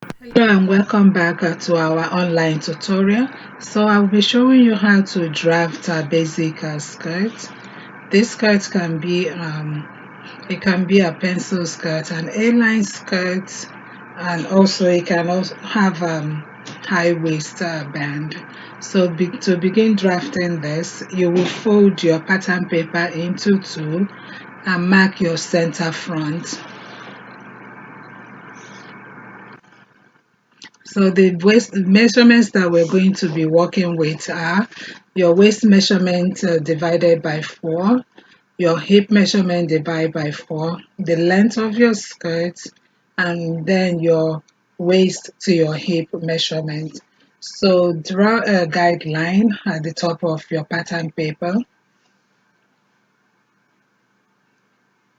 Hello and welcome back to our online tutorial. So I'll be showing you how to draft a basic skirt. This skirt can be it can be a pencil skirt, an A-line skirt, and also it can also have high waist band. So to begin drafting this, you will fold your pattern paper into two and mark your center front. So the waist measurements that we're going to be working with are your waist measurement divided by 4, your hip measurement divided by 4, the length of your skirt, and then your waist to your hip measurement. So draw a guideline at the top of your pattern paper.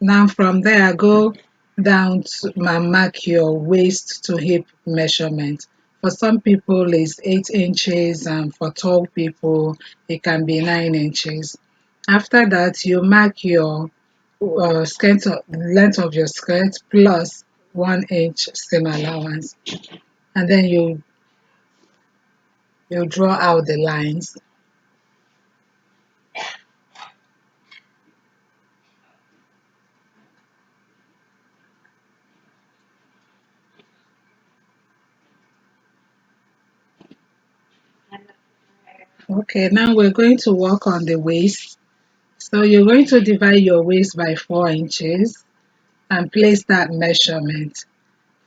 Now from there, go down to mark your waist to hip measurement. For some people, it's 8 inches, and for tall people, it can be 9 inches. After that, you mark your length of your skirt plus 1 inch seam allowance, and then you draw out the lines. Okay, now we're going to work on the waist. So you're going to divide your waist by 4 inches and place that measurement.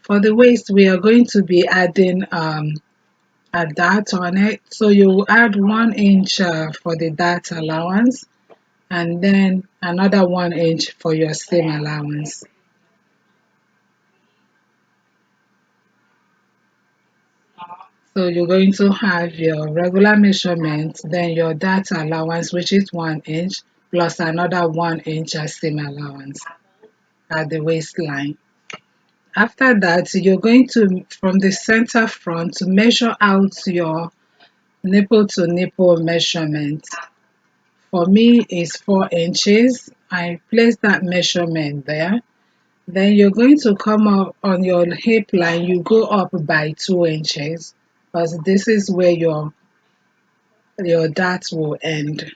For the waist, we are going to be adding a dart on it. So you will add 1 inch for the dart allowance and then another 1 inch for your seam allowance. So you're going to have your regular measurement, then your dart allowance, which is 1 inch, plus another 1 inch as seam allowance at the waistline. After that, you're going to, from the center front, to measure out your nipple to nipple measurement. For me, is 4 inches. I place that measurement there. Then you're going to come up on your hip line, you go up by 2 inches because this is where your dart will end.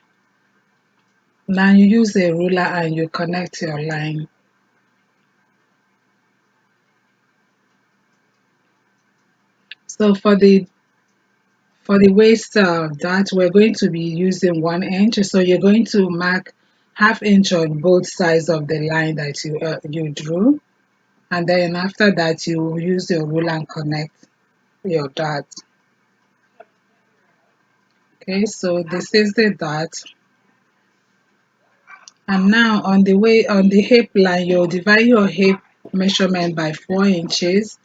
Now you use a ruler and you connect your line. So for the waist dart, we're going to be using 1 inch. So you're going to mark ½ inch on both sides of the line that you drew, and then after that you use your ruler and connect your dart. Okay, so this is the dart, and now on the hip line, you'll divide your hip measurement by 4 inches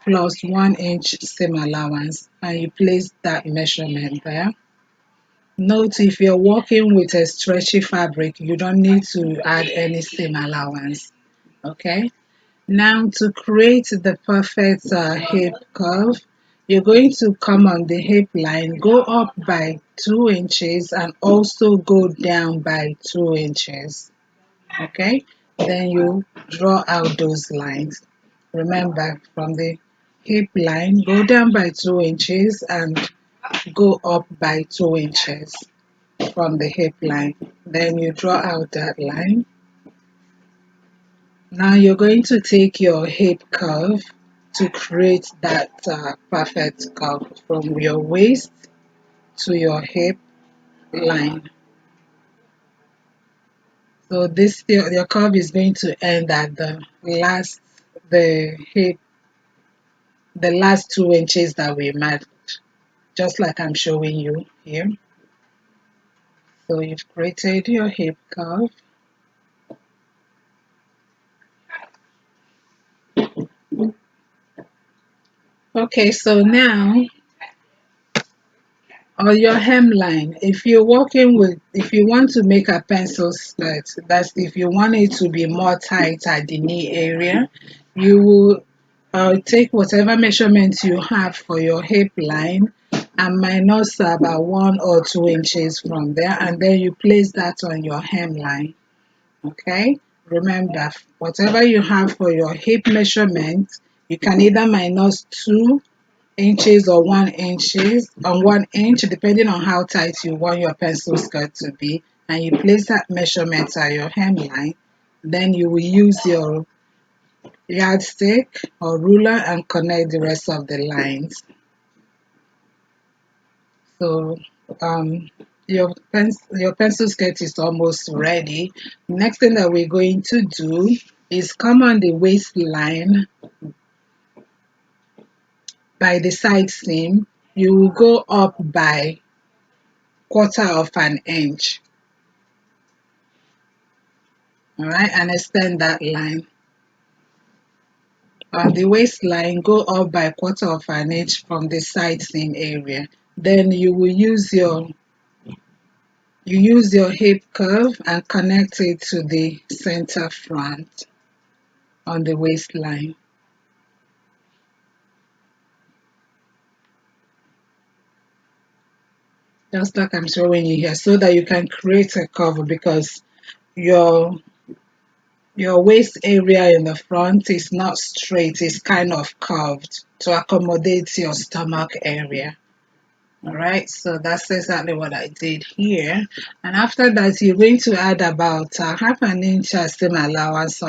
plus 1 inch seam allowance, and you place that measurement there. Note, if you're working with a stretchy fabric, you don't need to add any seam allowance. Okay, now to create the perfect hip curve, you're going to come on the hip line, go up by 2 inches and also go down by 2 inches. Okay, then you draw out those lines. Remember, from the hip line, go down by 2 inches and go up by 2 inches from the hip line. Then you draw out that line. Now you're going to take your hip curve to create that perfect curve from your waist to your hip line. So this your curve is going to end at the hip the last 2 inches that we marked, just like I'm showing you here. So you've created your hip curve. Okay, so now on your hemline, if you want to make a pencil skirt, that's if you want it to be more tight at the knee area, you will take whatever measurements you have for your hip line and minus about 1 or 2 inches from there, and then you place that on your hemline. Okay, remember, whatever you have for your hip measurement, You can either minus 2 inches or 1 inches on 1 inch, depending on how tight you want your pencil skirt to be, and you place that measurement at your hemline. Then you will use your yardstick or ruler and connect the rest of the lines. So your pencil skirt is almost ready. Next thing that we're going to do is come on the waistline by the side seam. You will go up by 1/4 inch, all right, and extend that line. On the waistline, go up by 1/4 inch from the side seam area. Then you use your hip curve and connect it to the center front on the waistline. Just like I'm showing you here, so that you can create a curve, because your your waist area in the front is not straight, it's kind of curved to accommodate your stomach area. All right, so that's exactly what I did here. And after that, you're going to add about 1/2 inch seam allowance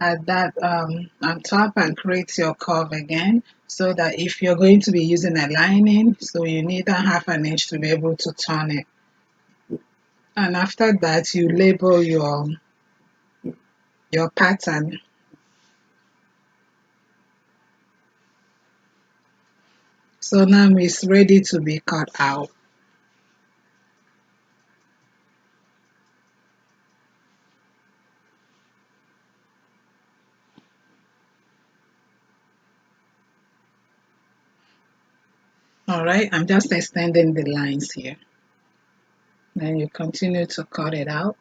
at that on top, and create your curve again, so that if you're going to be using a lining, so you need 1/2 inch to be able to turn it. And after that, you label your pattern. So now it's ready to be cut out. All right, I'm just extending the lines here. Then you continue to cut it out.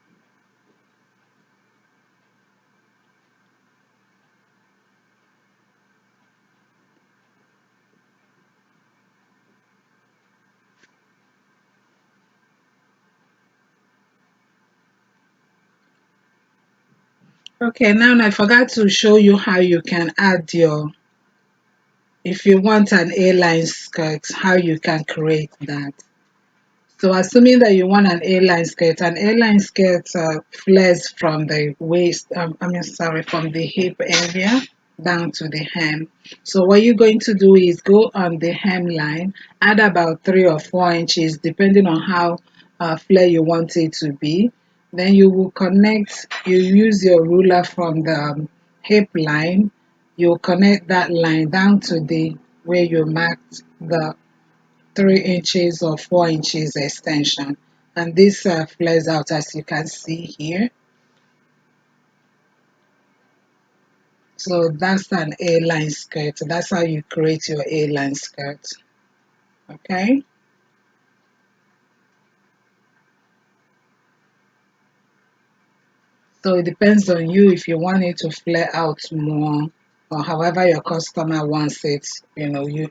Okay, now I forgot to show you how you can add if you want an A-line skirt, how you can create that. So assuming that you want an A-line skirt flares from the waist, from the hip area down to the hem. So what you're going to do is go on the hemline, add about 3 or 4 inches, depending on how flare you want it to be. Then you use your ruler from the hip line, you'll connect that line down to the where you marked the 3 inches or 4 inches extension, and this flares out as you can see here. So that's an A-line skirt. That's how you create your A-line skirt. Okay, so it depends on you if you want it to flare out more, or however your customer wants it. You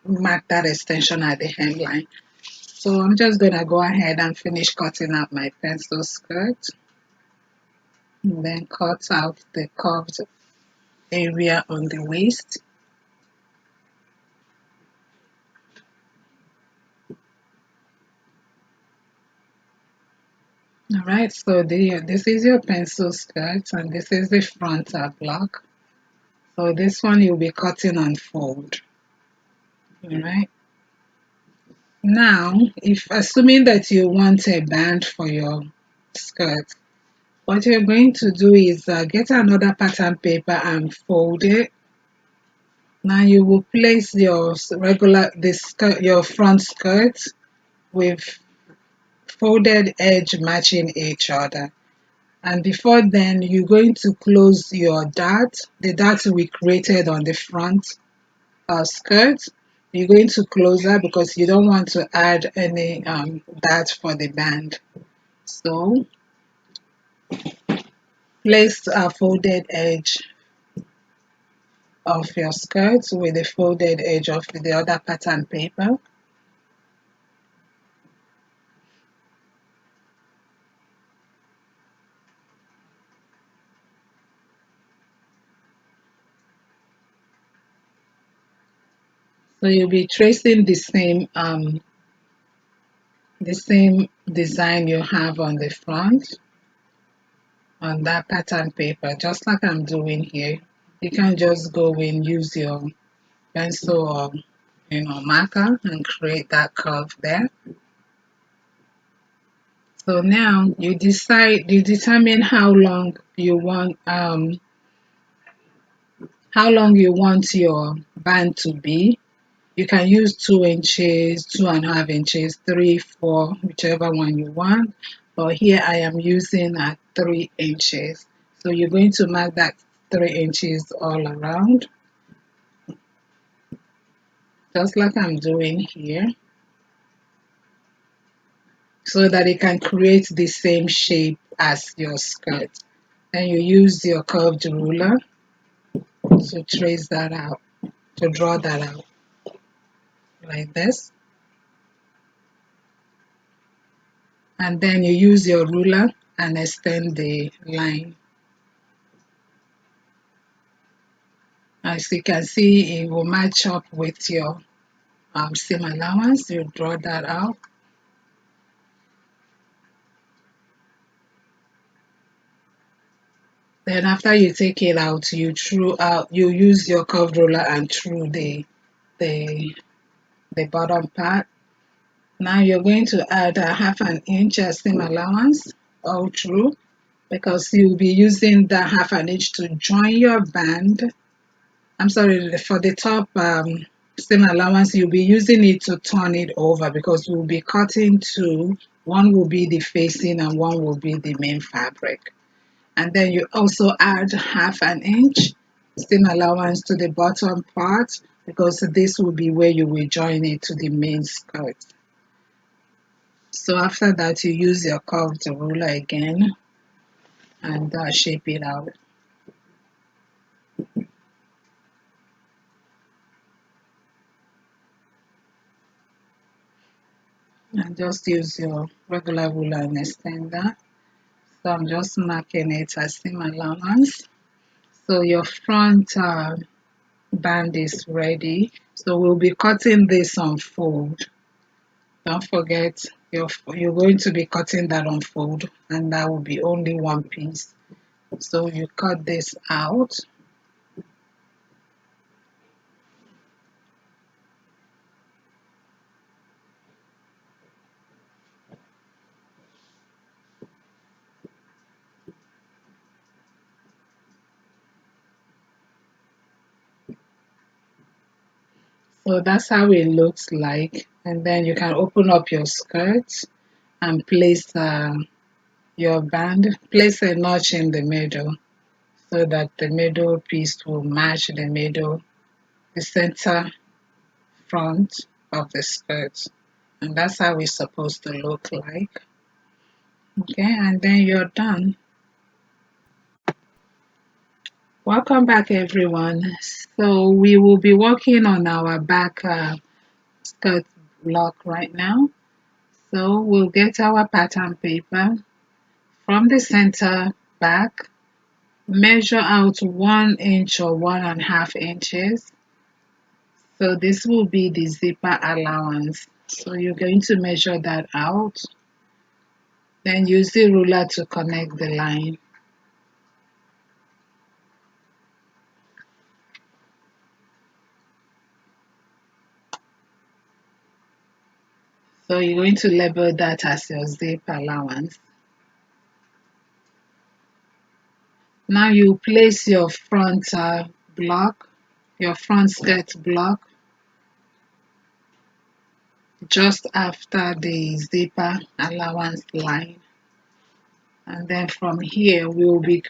mark that extension at the hemline. So I'm just gonna go ahead and finish cutting out my pencil skirt, and then cut out the curved area on the waist. All right, so this is your pencil skirt, and this is the front block. So this one you'll be cutting on fold. All right. Now, if assuming that you want a band for your skirt, what you're going to do is get another pattern paper and fold it. Now you will place your front skirt with folded edge matching each other. And before then, you're going to close your dart, the dart we created on the front skirt. You're going to close that because you don't want to add any dart for the band. So place a folded edge of your skirt with the folded edge of the other pattern paper. So you'll be tracing the same design you have on the front on that pattern paper, just like I'm doing here. You can just go and use your pencil or marker and create that curve there. So now you determine how long you want your band to be. You can use 2 inches, 2.5 inches, 3, 4, whichever one you want. But here I am using 3 inches. So you're going to mark that 3 inches all around, just like I'm doing here, so that it can create the same shape as your skirt. Then you use your curved ruler to trace that out, to draw that out like this. And then you use your ruler and extend the line. As you can see, it will match up with your seam allowance. You draw that out. Then after you take it out, you use your curved ruler and through the the bottom part. Now you're going to add a 1/2 inch seam allowance all through, because you'll be using that 1/2 inch to join your band. I'm sorry, for the top seam allowance, you'll be using it to turn it over, because we'll be cutting two. One will be the facing and one will be the main fabric. And then you also add 1/2 inch seam allowance to the bottom part, because this will be where you will join it to the main skirt. So after that, you use your curved ruler again and shape it out. And just use your regular ruler and extend that. So I'm just marking it as seam allowance. So your front band is ready. So we'll be cutting this on fold. Don't forget, you're going to be cutting that on fold, and that will be only one piece. So you cut this out. So that's how it looks like. And then you can open up your skirt and place your band, place a notch in the middle, so that the middle piece will match the center front of the skirt. And that's how it's supposed to look like. Okay, and then you're done. Welcome back, everyone. So we will be working on our back skirt block right now. So we'll get our pattern paper from the center back, measure out 1 inch or 1.5 inches. So this will be the zipper allowance. So you're going to measure that out. Then use the ruler to connect the line. So you're going to label that as your zip allowance. Now you place your front block, your front skirt block, just after the zipper allowance line. And then from here, we will be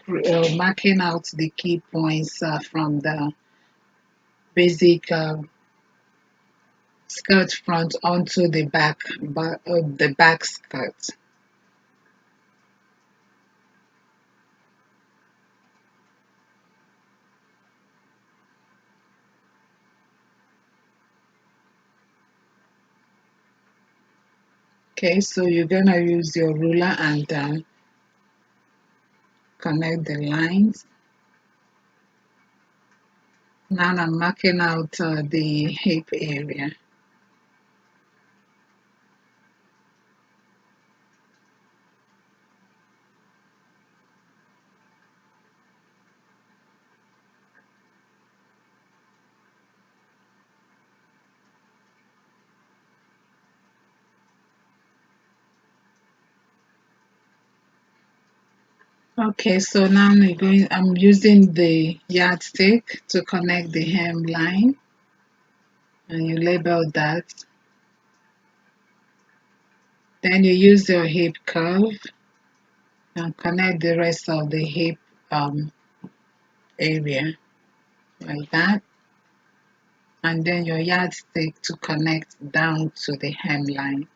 marking out the key points from the basic skirt front onto the back skirt. Okay, so you're gonna use your ruler and connect the lines. Now I'm marking out the hip area. Okay, so now I'm using the yardstick to connect the hemline, and you label that. Then you use your hip curve and connect the rest of the hip um, area like that. And then your yardstick to connect down to the hemline.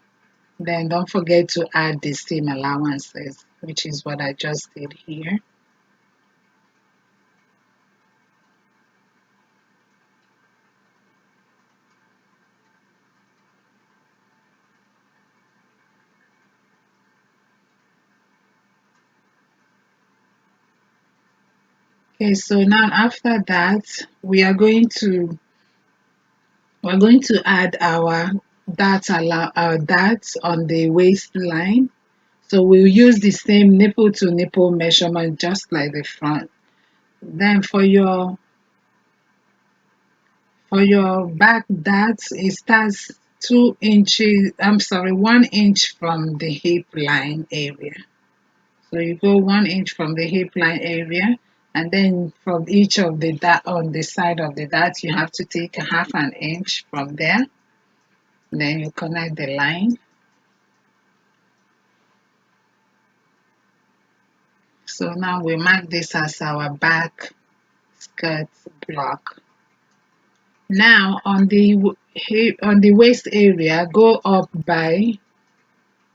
Then don't forget to add the seam allowances, which is what I just did here. Okay, so now after that, we're going to add our darts on the waistline. So we'll use the same nipple to nipple measurement just like the front. Then for your back darts, it starts 2 inches, I'm sorry, 1 inch from the hip line area. So you go 1 inch from the hip line area, and then from each of the dart on the side of the dart, you have to take a half an inch from there. Then you connect the line. So now we mark this as our back skirt block. Now on the on the waist area, go up by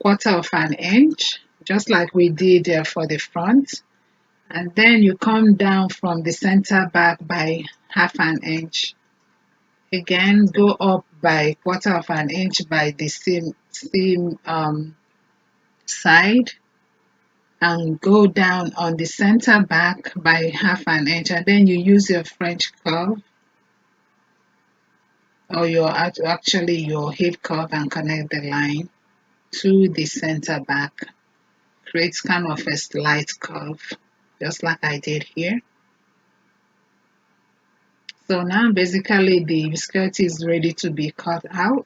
quarter of an inch, just like we did for the front, and then you come down from the center back by half an inch. Again, go up by quarter of an inch by the same side, and go down on the center back by half an inch, and then you use your French curve or actually your hip curve and connect the line to the center back. Creates kind of a slight curve, just like I did here. So now basically the skirt is ready to be cut out.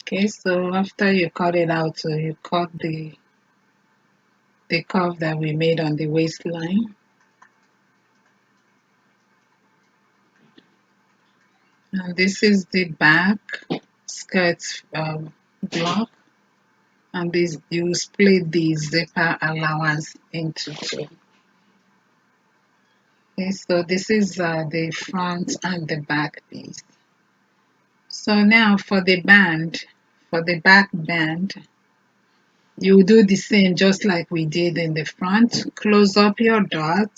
Okay, so after you cut it out, so you cut the curve that we made on the waistline. And this is the back skirt block, and this you split the zipper allowance into two. Okay, so this is the front and the back piece. So now for the back band, you do the same just like we did in the front. Close up your dot,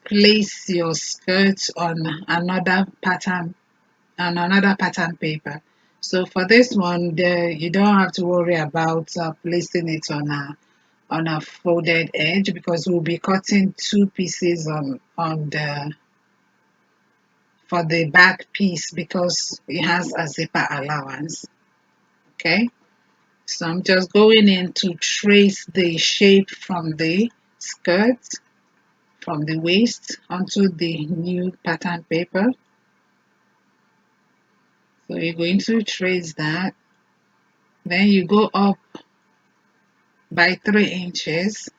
place your skirt on another pattern paper. So for this one, you don't have to worry about placing it on a folded edge, because we'll be cutting two pieces on the for the back piece because it has a zipper allowance. Okay, so I'm just going in to trace the shape from the skirt, from the waist onto the new pattern paper. So you're going to trace that, then you go up by 3 inches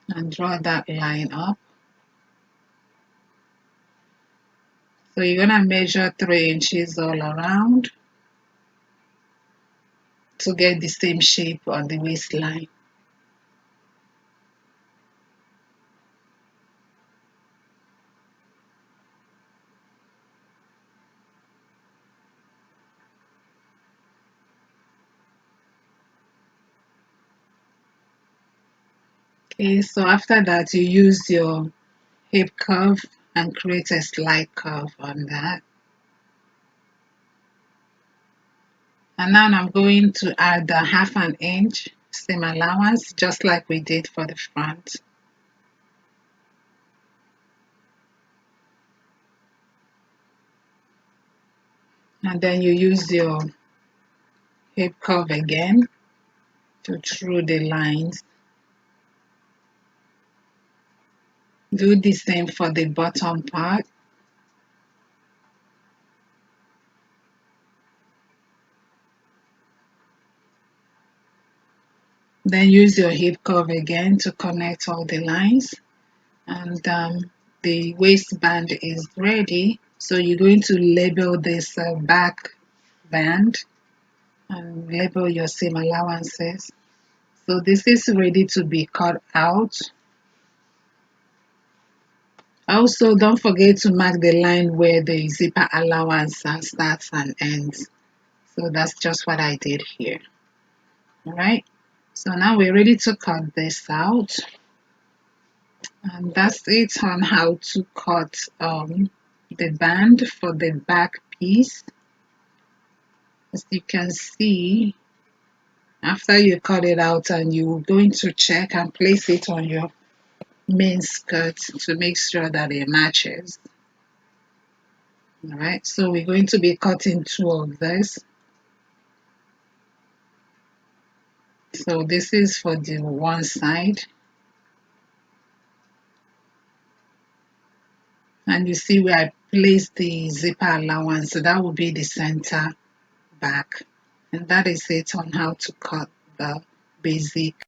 and draw that line up. So you're gonna measure 3 inches all around to get the same shape on the waistline. Okay, so after that you use your hip curve and create a slight curve on that. And now I'm going to add the 1/2 inch seam allowance just like we did for the front. And then you use your hip curve again to through the lines. Do the same for the bottom part. Then use your hip curve again to connect all the lines. And the waistband is ready. So you're going to label this back band and label your seam allowances. So this is ready to be cut out. Also, don't forget to mark the line where the zipper allowance starts and ends. So that's just what I did here. All right. So now we're ready to cut this out. And that's it on how to cut the band for the back piece. As you can see, after you cut it out and you're going to check and place it on your main skirt to make sure that it matches. All right, so we're going to be cutting 2 of this. So this is for the one side. And you see where I placed the zipper allowance, so that will be the center back. And that is it on how to cut the basic